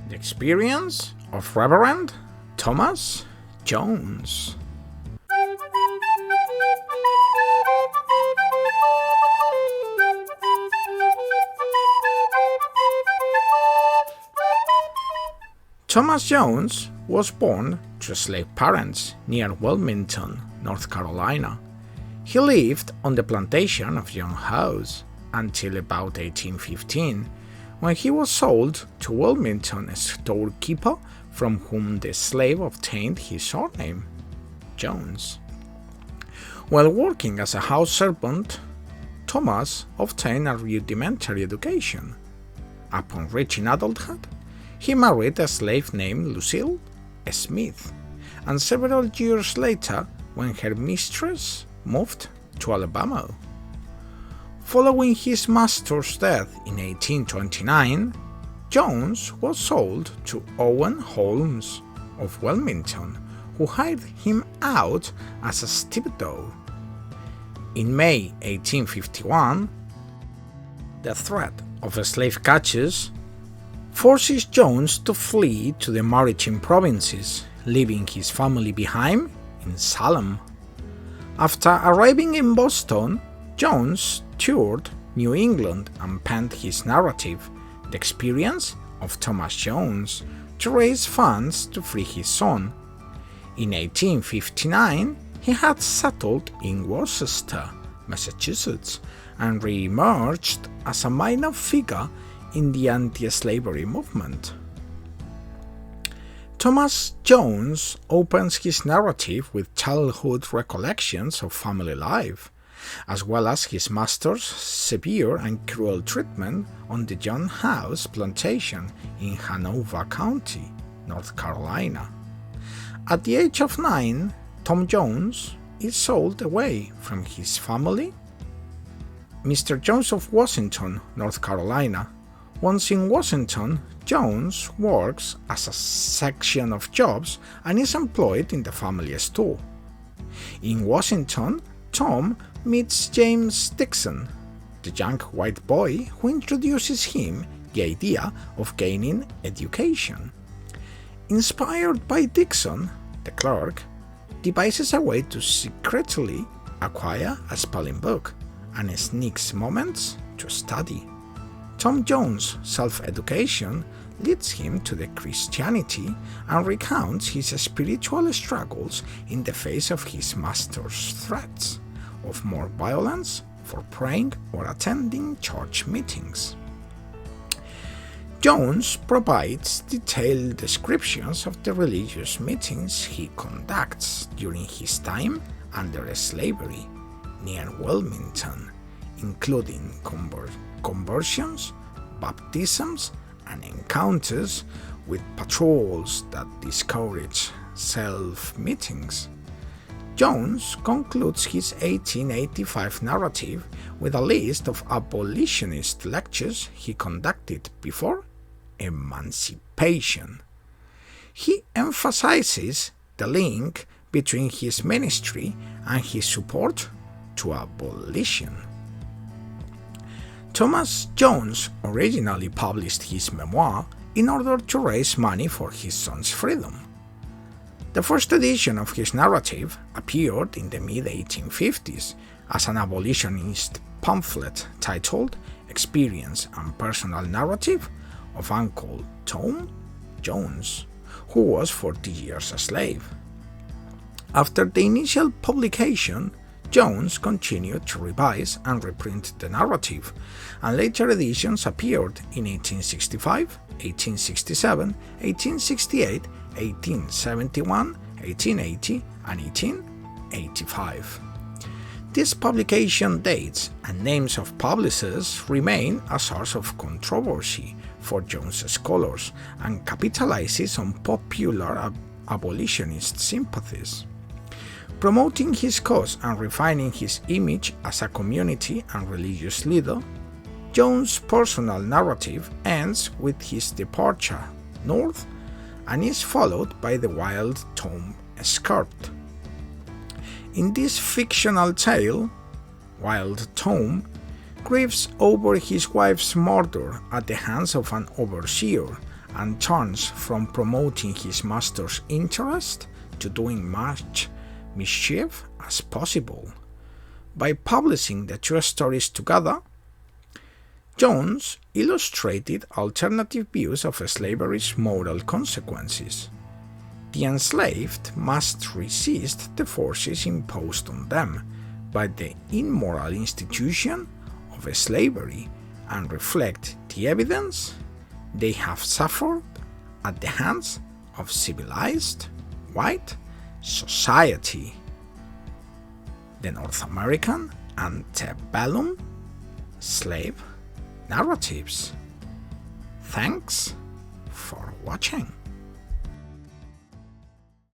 The Experience of Reverend Thomas Jones. Thomas Jones was born to slave parents near Wilmington, North Carolina. He lived on the plantation of Young House until about 1815, when he was sold to Wilmington storekeeper, from whom the slave obtained his surname, Jones. While working as a house servant, Thomas obtained a rudimentary education. Upon reaching adulthood, he married a slave named Lucille Smith, and several years later, when her mistress moved to Alabama. Following his master's death in 1829, Jones was sold to Owen Holmes of Wilmington, who hired him out as a stevedore. In May 1851, the threat of slave catches forces Jones to flee to the Maritime Provinces, leaving his family behind in Salem. After arriving in Boston, Jones toured New England and penned his narrative, The Experience of Thomas Jones, to raise funds to free his son. In 1859, he had settled in Worcester, Massachusetts, and re-emerged as a minor figure in the anti-slavery movement. Thomas Jones opens his narrative with childhood recollections of family life, as well as his master's severe and cruel treatment on the Young House plantation in Hanover County, North Carolina. At the age of 9, Tom Jones is sold away from his family. Mr. Jones of Washington, North Carolina. Once in Washington, Jones works as a section of jobs and is employed in the family store. In Washington, Tom meets James Dixon, the young white boy who introduces him the idea of gaining education. Inspired by Dixon, the clerk devises a way to secretly acquire a spelling book and sneaks moments to study. Tom Jones' self-education leads him to the Christianity and recounts his spiritual struggles in the face of his master's threats of more violence for praying or attending church meetings. Jones provides detailed descriptions of the religious meetings he conducts during his time under slavery near Wilmington, including conversions, baptisms, and encounters with patrols that discourage self-meetings. Jones concludes his 1885 narrative with a list of abolitionist lectures he conducted before emancipation. He emphasizes the link between his ministry and his support to abolition. Thomas Jones originally published his memoir in order to raise money for his son's freedom. The first edition of his narrative appeared in the mid-1850s as an abolitionist pamphlet titled Experience and Personal Narrative of Uncle Tom Jones, who was 40 years a slave. After the initial publication, Jones continued to revise and reprint the narrative, and later editions appeared in 1865, 1867, 1868, 1871, 1880, and 1885. These publication dates and names of publishers remain a source of controversy for Jones scholars and capitalizes on popular abolitionist sympathies. Promoting his cause and refining his image as a community and religious leader, Jones' personal narrative ends with his departure north and is followed by the wild Tom escaped. In this fictional tale, Wild Tom grieves over his wife's murder at the hands of an overseer and turns from promoting his master's interest to doing much mischief as possible. By publishing the two stories together, Jones illustrated alternative views of slavery's moral consequences. The enslaved must resist the forces imposed on them by the immoral institution of slavery and reflect the evidence they have suffered at the hands of civilized white society. The North American Antebellum slave narratives. Thanks for watching.